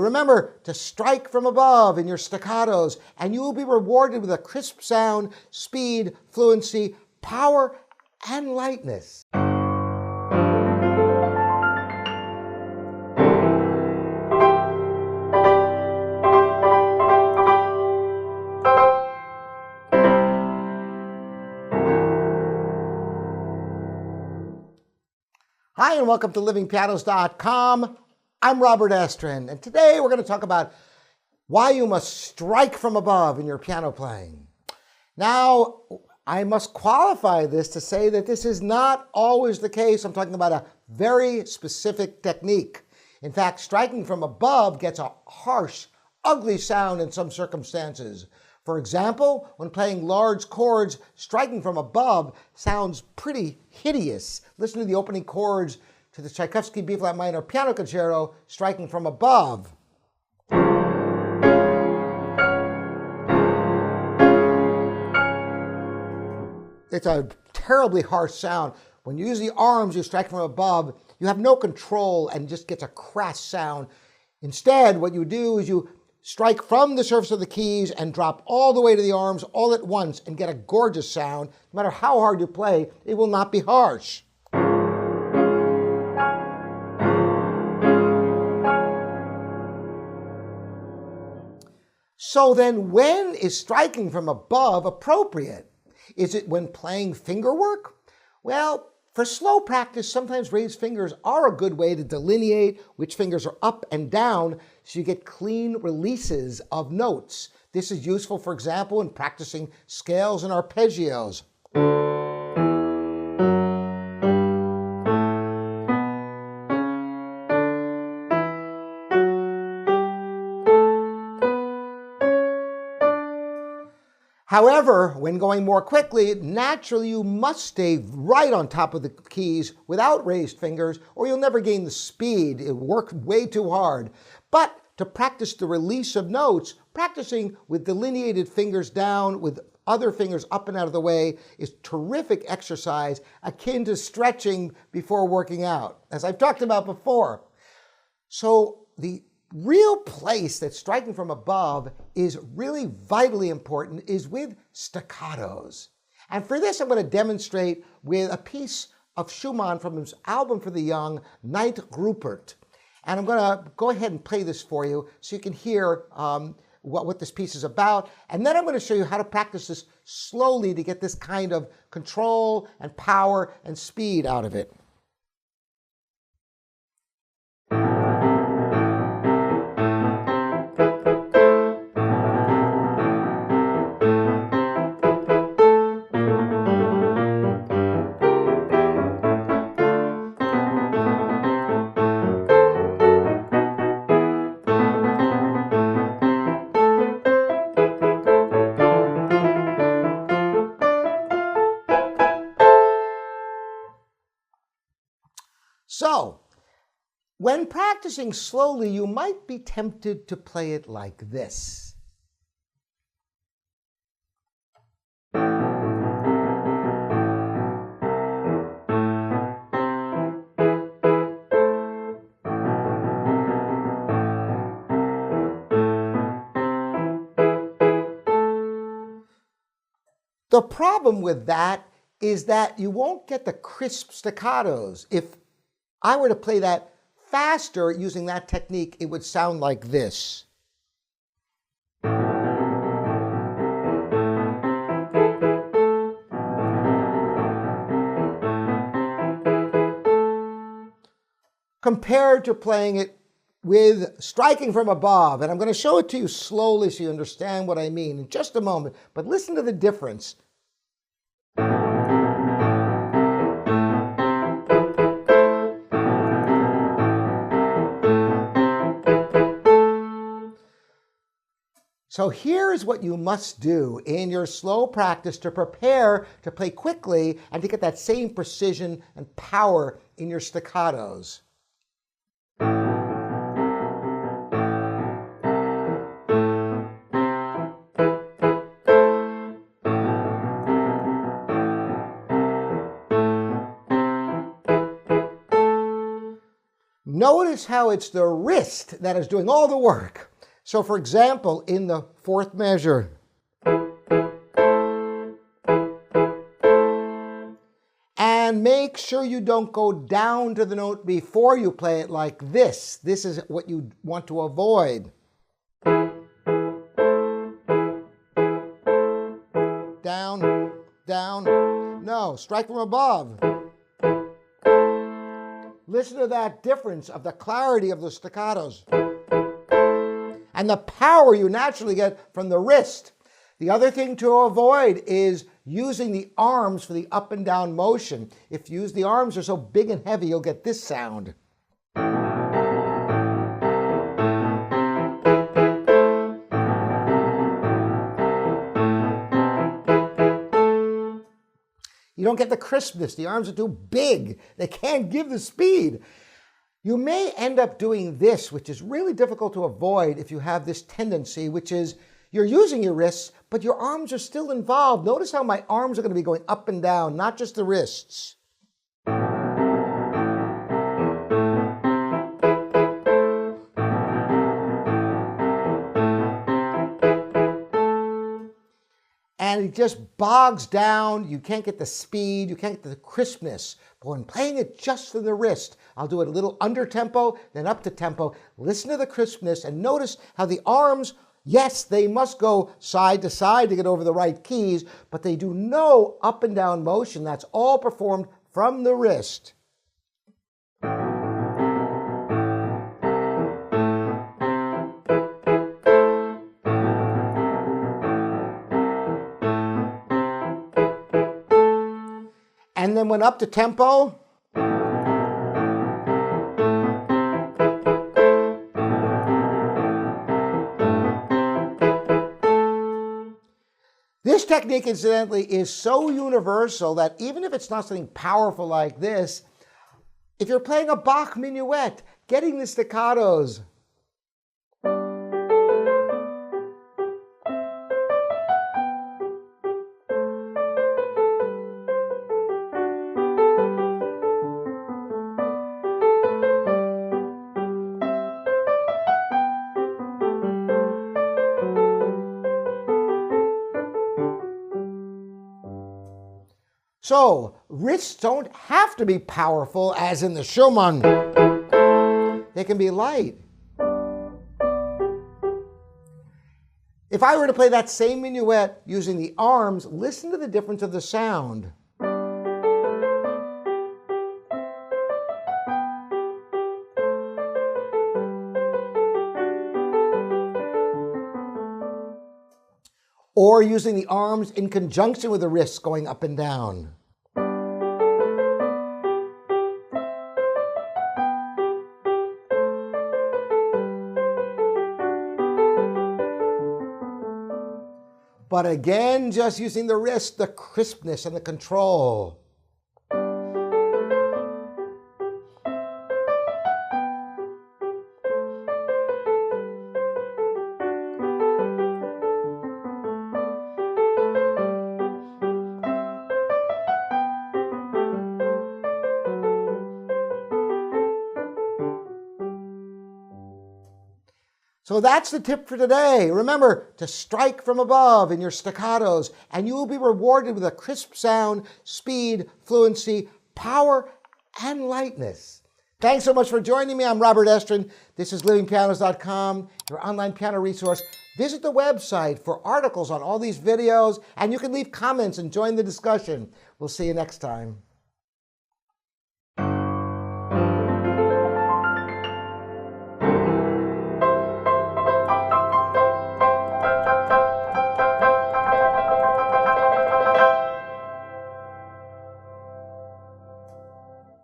remember to strike from above in your staccatos, and you will be rewarded with a crisp sound, speed, fluency, power, and lightness. Hi, and welcome to livingpianos.com. I'm Robert Estrin, and today we're going to talk about why you must strike from above in your piano playing. Now, I must qualify this to say that this is not always the case. I'm talking about a very specific technique. In fact, striking from above gets a harsh, ugly sound in some circumstances. For example, when playing large chords, striking from above sounds pretty hideous. Listen to the opening chords to the Tchaikovsky B-flat minor piano concerto, striking from above. It's a terribly harsh sound. When you use the arms, you strike from above, you have no control and it just gets a crass sound. Instead, what you do is you strike from the surface of the keys and drop all the way to the arms all at once and get a gorgeous sound. No matter how hard you play, it will not be harsh. So then, when is striking from above appropriate? Is it when playing fingerwork? Well, for slow practice, sometimes raised fingers are a good way to delineate which fingers are up and down so you get clean releases of notes. This is useful, for example, in practicing scales and arpeggios. However, when going more quickly, naturally you must stay right on top of the keys without raised fingers, or you'll never gain the speed. It works way too hard. But to practice the release of notes, practicing with delineated fingers down, with other fingers up and out of the way, is terrific exercise, akin to stretching before working out, as I've talked about before. So the real place that striking from above is really vitally important is with staccatos. And for this, I'm going to demonstrate with a piece of Schumann from his album for the young, Ninth Rupert. And I'm going to go ahead and play this for you so you can hear what this piece is about. And then I'm going to show you how to practice this slowly to get this kind of control and power and speed out of it. So, when practicing slowly, you might be tempted to play it like this. The problem with that is that you won't get the crisp staccatos. If I were to play that faster using that technique, it would sound like this. Compared to playing it with striking from above. And I'm going to show it to you slowly so you understand what I mean in just a moment. But listen to the difference. So here's what you must do in your slow practice to prepare to play quickly and to get that same precision and power in your staccatos. Notice how it's the wrist that is doing all the work. So for example, in the fourth measure, and make sure you don't go down to the note before you play it like this. This is what you want to avoid. Down, down. No, strike from above. Listen to that difference of the clarity of the staccatos and the power you naturally get from the wrist. The other thing to avoid is using the arms for the up and down motion. If you use the arms, they're so big and heavy, you'll get this sound. You don't get the crispness. The arms are too big. They can't give the speed. You may end up doing this, which is really difficult to avoid if you have this tendency, which is you're using your wrists, but your arms are still involved. Notice how my arms are going to be going up and down, not just the wrists. And it just bogs down. You can't get the speed. You can't get the crispness. But when playing it just for the wrist, I'll do it a little under tempo, then up to tempo. Listen to the crispness and notice how the arms, yes, they must go side to side to get over the right keys, but they do no up and down motion. That's all performed from the wrist. And then when up to tempo, this technique, incidentally, is so universal that even if it's not something powerful like this, if you're playing a Bach minuet, getting the staccatos, so, wrists don't have to be powerful as in the Schumann. They can be light. If I were to play that same minuet using the arms, listen to the difference of the sound. Or using the arms in conjunction with the wrists going up and down. But again, just using the wrist, the crispness and the control. So that's the tip for today. Remember to strike from above in your staccatos, and you will be rewarded with a crisp sound, speed, fluency, power, and lightness. Thanks so much for joining me. I'm Robert Estrin. This is livingpianos.com, your online piano resource. Visit the website for articles on all these videos, and you can leave comments and join the discussion. We'll see you next time.